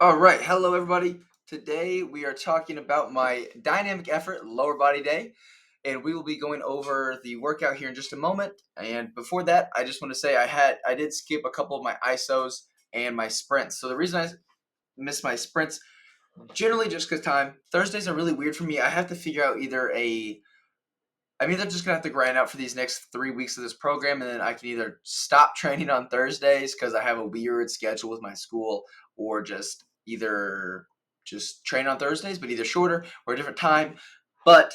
All right, hello everybody. Today we are talking about my dynamic effort lower body day, and we will be going over the workout here in just a moment. And before that, I just want to say I did skip a couple of my ISOs and my sprints. So the reason I missed my sprints generally just because time. Thursdays are really weird for me. I have to figure out I'm either just gonna have to grind out for these next 3 weeks of this program, and then I can either stop training on Thursdays because I have a weird schedule with my school, or just either just train on Thursdays, but either shorter or a different time. But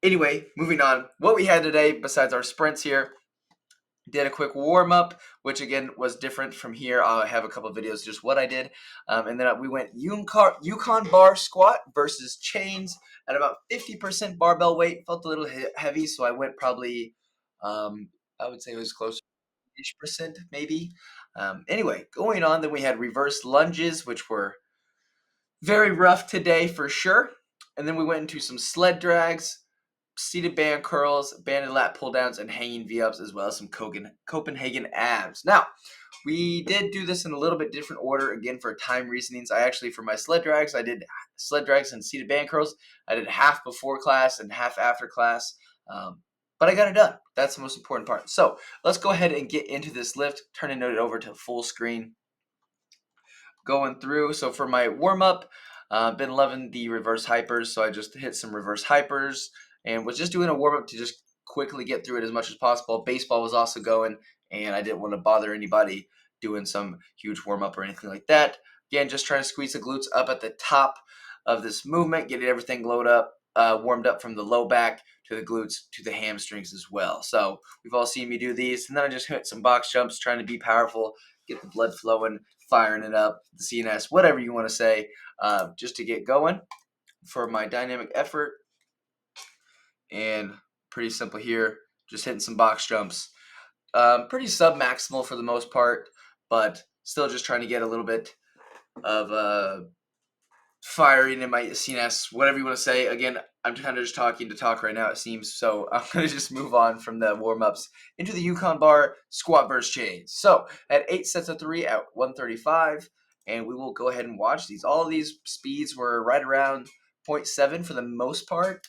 anyway, moving on. What we had today, besides our sprints here, did a quick warm up, which again was different from here. I'll have a couple of videos just what I did, and then we went Yukon bar squat versus chains at about 50% barbell weight. Felt a little heavy, so I went probably, I would say it was close to 80% maybe. Anyway, going on, then we had reverse lunges, which were very rough today for sure, and then we went into some sled drags, seated band curls, banded lat pull downs, and hanging V-ups, as well as some Copenhagen abs. Now, we did do this in a little bit different order, again, for time reasonings. For my sled drags, I did sled drags and seated band curls. I did half before class and half after class, but I got it done. That's the most important part. So let's go ahead and get into this lift, turning it over to full screen, going through. So for my warm-up, been loving the reverse hypers, so I just hit some reverse hypers and was just doing a warm-up to just quickly get through it as much as possible. Baseball was also going, and I didn't want to bother anybody doing some huge warm-up or anything like that. Again, just trying to squeeze the glutes up at the top of this movement, getting everything warmed up from the low back to the glutes to the hamstrings as well. So we've all seen me do these, and then I just hit some box jumps, trying to be powerful, get the blood flowing, firing it up, the CNS, whatever you want to say, just to get going for my dynamic effort. And pretty simple here, just hitting some box jumps. Pretty sub-maximal for the most part, but still just trying to get a little bit of firing in my CNS, whatever you want to say. Again, I'm kind of just talking to talk right now, it seems. So I'm going to just move on from the warm-ups into the Yukon bar squat versus chains. So at 8 sets of 3 at 135, and we will go ahead and watch these. All of these speeds were right around 0.7 for the most part,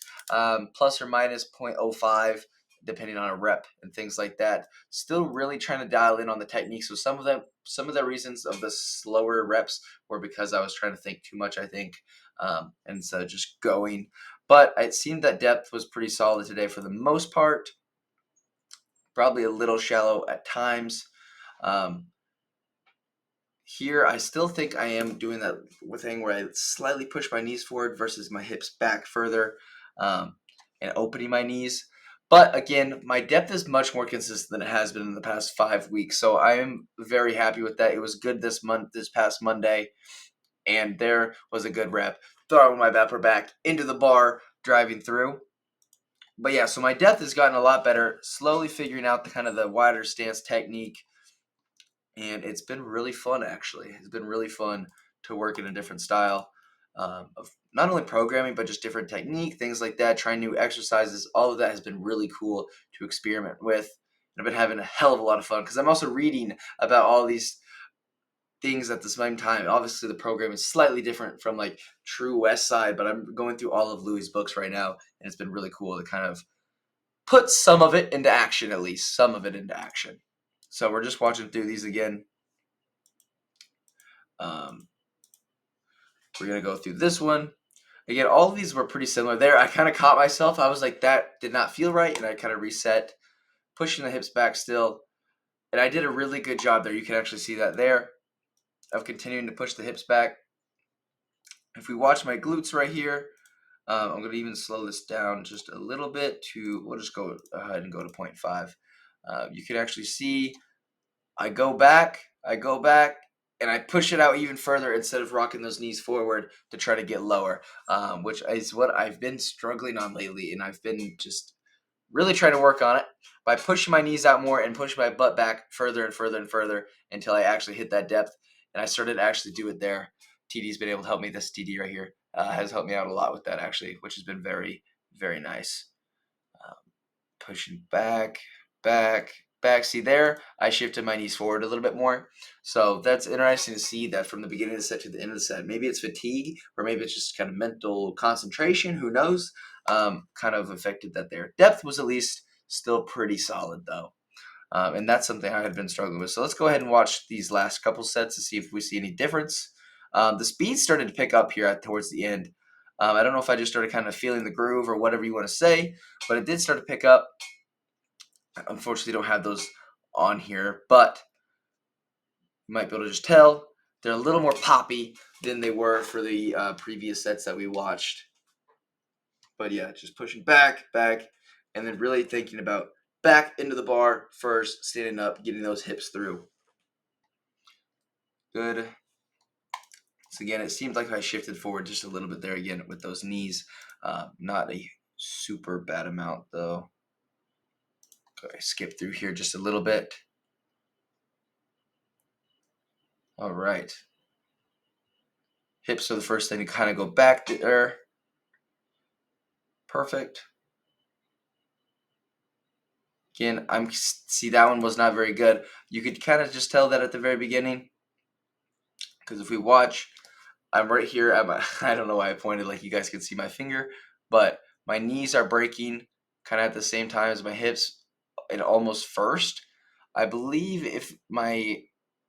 plus or minus 0.05 depending on a rep and things like that. Still really trying to dial in on the technique. So some of the reasons of the slower reps were because I was trying to think too much, I think, and instead of just going. But it seemed that depth was pretty solid today for the most part. Probably a little shallow at times. Here, I still think I am doing that thing where I slightly push my knees forward versus my hips back further, and opening my knees. But again, my depth is much more consistent than it has been in the past 5 weeks. So I am very happy with that. It was good this past Monday, and there was a good rep. Throwing my upper back into the bar, driving through. But yeah, so my depth has gotten a lot better, slowly figuring out the kind of the wider stance technique. And it's been really fun, actually. It's been really fun to work in a different style of not only programming, but just different technique, things like that, trying new exercises. All of that has been really cool to experiment with. And I've been having a hell of a lot of fun because I'm also reading about all these things at the same time. Obviously, the program is slightly different from like True West Side, but I'm going through all of Louis' books right now, and it's been really cool to kind of put some of it into action, at least some of it into action. So we're just watching through these again. Um, we're going to go through this one. Again, all of these were pretty similar there. I kind of caught myself. I was like, that did not feel right. And I kind of reset, pushing the hips back still. And I did a really good job there. You can actually see that there of continuing to push the hips back. If we watch my glutes right here, I'm going to even slow this down just a little bit we'll just go ahead and go to 0.5. You can actually see I go back, and I push it out even further instead of rocking those knees forward to try to get lower, which is what I've been struggling on lately, and I've been just really trying to work on it by pushing my knees out more and pushing my butt back further and further and further until I actually hit that depth, and I started to actually do it there. TD's been able to help me. This TD right here has helped me out a lot with that, actually, which has been very, very nice. Pushing back, back. See there, I shifted my knees forward a little bit more. So that's interesting to see that from the beginning of the set to the end of the set. Maybe it's fatigue, or maybe it's just kind of mental concentration. Who knows? Kind of affected that there. Depth was at least still pretty solid though. And that's something I had been struggling with. So let's go ahead and watch these last couple sets to see if we see any difference. The speed started to pick up here towards the end. I don't know if I just started kind of feeling the groove or whatever you want to say, but it did start to pick up. Unfortunately, don't have those on here, but you might be able to just tell they're a little more poppy than they were for the previous sets that we watched. But yeah, just pushing back, and then really thinking about back into the bar first, standing up, getting those hips through. Good. So again, it seemed like I shifted forward just a little bit there again with those knees. Not a super bad amount though. Okay, skip through here just a little bit. All right. Hips are the first thing to kind of go back there. Perfect. Again, see that one was not very good. You could kind of just tell that at the very beginning, because if we watch, I'm right here at my, I don't know why I pointed like you guys can see my finger, but my knees are breaking kind of at the same time as my hips and almost first. I believe if my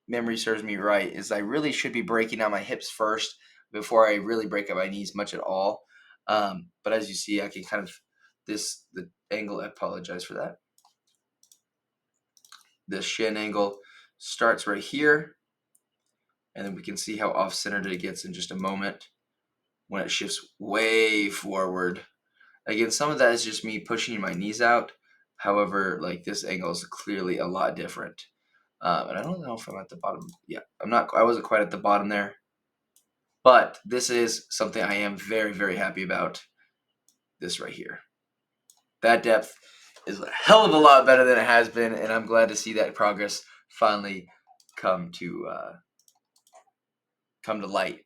memory serves me right, is I really should be breaking out my hips first before I really break out my knees much at all. But as you see, I can kind of, the angle, I apologize for that. This shin angle starts right here, and then we can see how off-centered it gets in just a moment when it shifts way forward. Again, some of that is just me pushing my knees out. However, like this angle is clearly a lot different. And I don't know if I'm at the bottom. Yeah, I wasn't quite at the bottom there. But this is something I am very, very happy about. This right here. That depth is a hell of a lot better than it has been, and I'm glad to see that progress finally come to light.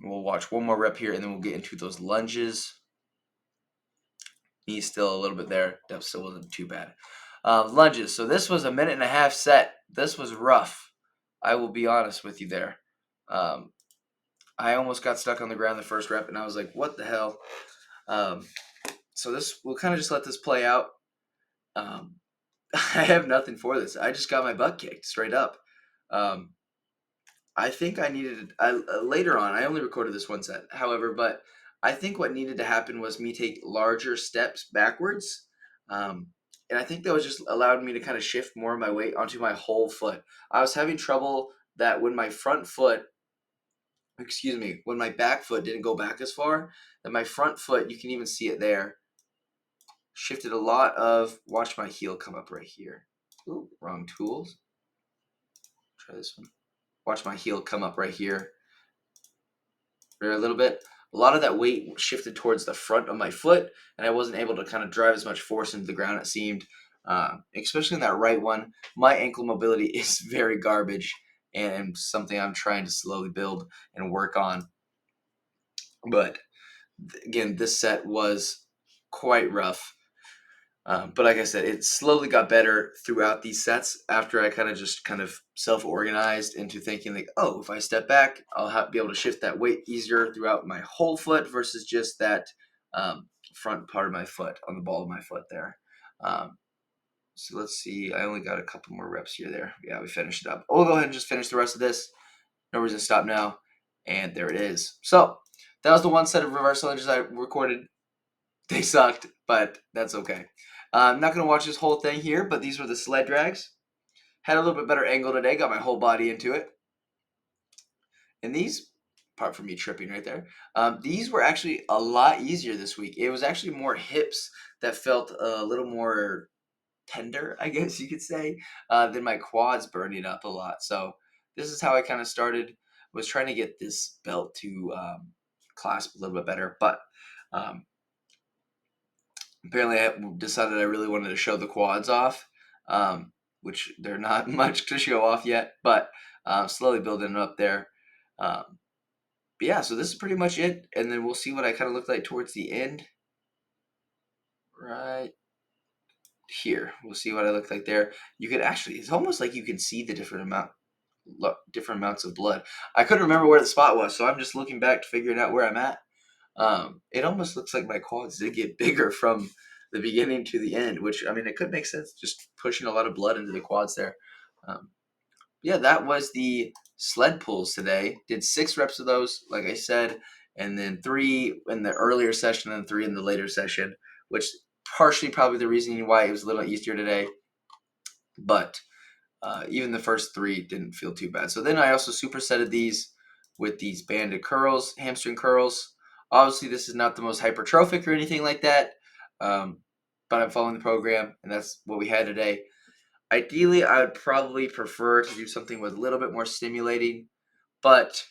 We'll watch one more rep here, and then we'll get into those lunges. Knees still a little bit there. Depth still wasn't too bad. Lunges. So this was a 1.5-minute set. This was rough. I will be honest with you there. I almost got stuck on the ground the first rep, and I was like, what the hell? So this, we'll kind of just let this play out. I have nothing for this. I just got my butt kicked straight up. I think I needed later on. I only recorded this one set, however, but I think what needed to happen was me take larger steps backwards, and I think that was just allowed me to kind of shift more of my weight onto my whole foot. I was having trouble that when my when my back foot didn't go back as far, that my front foot, you can even see it there, shifted a lot of. Watch my heel come up right here. Ooh, wrong tools. Try this one. Watch my heel come up right here. There a little bit. A lot of that weight shifted towards the front of my foot, and I wasn't able to kind of drive as much force into the ground, it seemed. Especially in that right one. My ankle mobility is very garbage and something I'm trying to slowly build and work on. But again, this set was quite rough. But like I said, it slowly got better throughout these sets after I kind of self-organized into thinking like, oh, if I step back, I'll be able to shift that weight easier throughout my whole foot versus just that front part of my foot on the ball of my foot there. So let's see. I only got a couple more reps here there. Yeah, we finished it up. We'll go ahead and just finish the rest of this. No reason to stop now. And there it is. So that was the one set of reverse lunges I recorded. They sucked, but that's okay. I'm not going to watch this whole thing here, but these were the sled drags. Had a little bit better angle today. Got my whole body into it. And these, apart from me tripping right there, these were actually a lot easier this week. It was actually more hips that felt a little more tender, I guess you could say, than my quads burning up a lot. So this is how I kind of started. Was trying to get this belt to clasp a little bit better, but apparently I decided I really wanted to show the quads off, which they're not much to show off yet, but slowly building it up there. But yeah, so this is pretty much it, and then we'll see what I kind of look like towards the end. Right here. We'll see what I look like there. You could actually, it's almost like you can see the different amounts of blood. I couldn't remember where the spot was, so I'm just looking back to figuring out where I'm at. It almost looks like my quads did get bigger from the beginning to the end, which, I mean, it could make sense, just pushing a lot of blood into the quads there. Yeah, that was the sled pulls today. Did 6 reps of those, like I said, and then 3 in the earlier session and 3 in the later session, which partially probably the reason why it was a little easier today. But even the first 3 didn't feel too bad. So then I also supersetted these with these banded curls, hamstring curls. Obviously, this is not the most hypertrophic or anything like that, but I'm following the program, and that's what we had today. Ideally, I would probably prefer to do something with a little bit more stimulating, but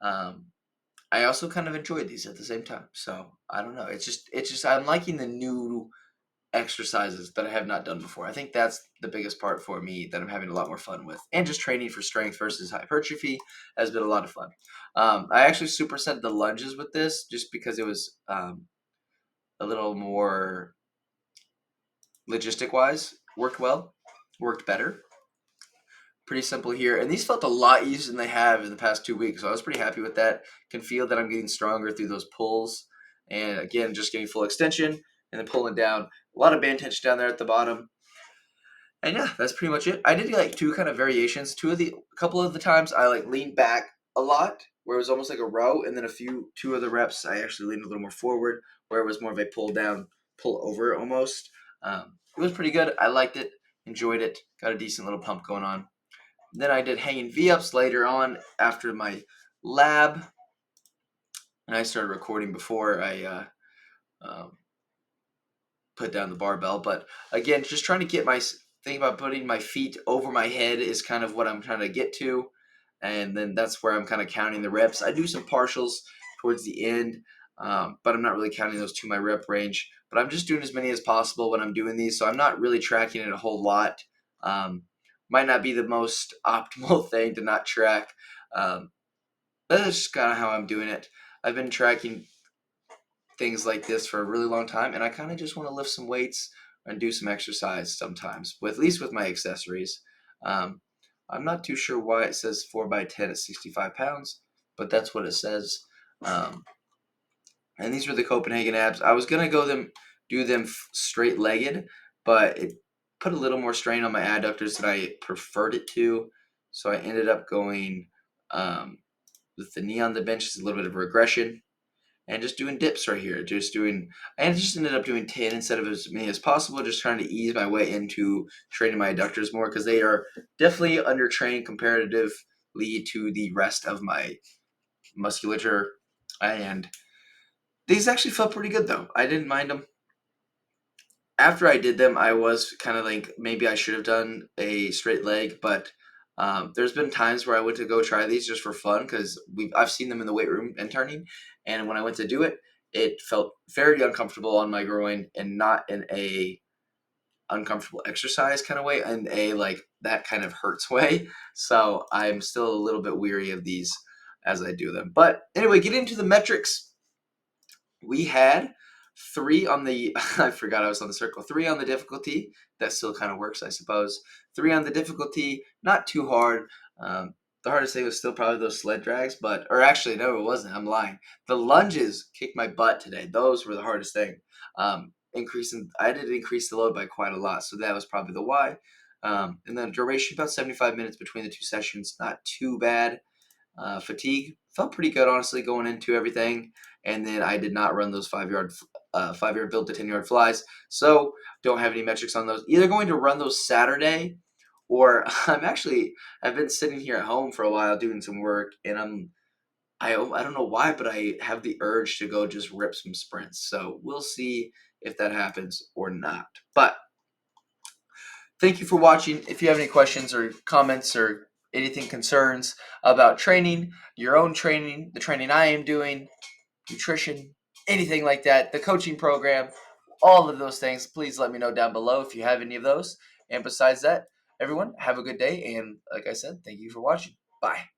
I also kind of enjoyed these at the same time. So I don't know. It's just I'm liking the new exercises that I have not done before. I think that's the biggest part for me that I'm having a lot more fun with. And just training for strength versus hypertrophy has been a lot of fun. I actually superset the lunges with this just because it was a little more logistic wise, worked better. Pretty simple here. And these felt a lot easier than they have in the past 2 weeks. So I was pretty happy with that. Can feel that I'm getting stronger through those pulls. And again, just getting full extension and then pulling down. A lot of band tension down there at the bottom. And yeah, that's pretty much it. I did like 2 kind of variations. A couple of the times I like leaned back a lot, where it was almost like a row, and then 2 of the reps I actually leaned a little more forward, where it was more of a pull down, pull over almost. It was pretty good. I liked it, enjoyed it, got a decent little pump going on. Then I did hanging V-ups later on after my lab, and I started recording before I put down the barbell. But again, just trying to get my thing about putting my feet over my head is kind of what I'm trying to get to, and then that's where I'm kind of counting the reps. I do some partials towards the end, but I'm not really counting those to my rep range. But I'm just doing as many as possible when I'm doing these, so I'm not really tracking it a whole lot. Might not be the most optimal thing to not track, but that's just kind of how I'm doing it. I've been tracking things like this for a really long time, and I kind of just want to lift some weights and do some exercise sometimes, with at least with my accessories. I'm not too sure why it says 4x10 at 65 pounds, but that's what it says. And these were the Copenhagen abs. I was gonna do them straight legged, but it put a little more strain on my adductors than I preferred it to, so I ended up going with the knee on the bench. Is a little bit of regression. And just doing dips right here. I just ended up doing 10 instead of as many as possible, just trying to ease my way into training my adductors more, because they are definitely undertrained comparatively to the rest of my musculature. And these actually felt pretty good, though. I didn't mind them. After I did them, I was kind of like, maybe I should have done a straight leg, but there's been times where I went to go try these just for fun, because I've seen them in the weight room interning, and when I went to do it, it felt very uncomfortable on my groin, and not in a uncomfortable exercise kind of way, in a like that kind of hurts way. So I'm still a little bit weary of these as I do them. But anyway, get into the metrics. We had 3 on the I forgot I was on the circle. 3 on the difficulty. That still kind of works, I suppose. 3 on the difficulty, not too hard. The hardest thing was still probably those sled drags, or actually, no, it wasn't. I'm lying. The lunges kicked my butt today. Those were the hardest thing. I did increase the load by quite a lot, so that was probably the why. And then duration, about 75 minutes between the 2 sessions. Not too bad. Fatigue felt pretty good, honestly, going into everything. And then I did not run those 5-yard build to 10-yard flies, so don't have any metrics on those. Either going to run those Saturday, or I've been sitting here at home for a while doing some work, and I don't know why, but I have the urge to go just rip some sprints. So we'll see if that happens or not. But thank you for watching. If you have any questions or comments or anything concerns about training, your own training, the training I am doing, nutrition, anything like that, the coaching program, all of those things, please let me know down below if you have any of those. And besides that, everyone, have a good day. And like I said, thank you for watching. Bye.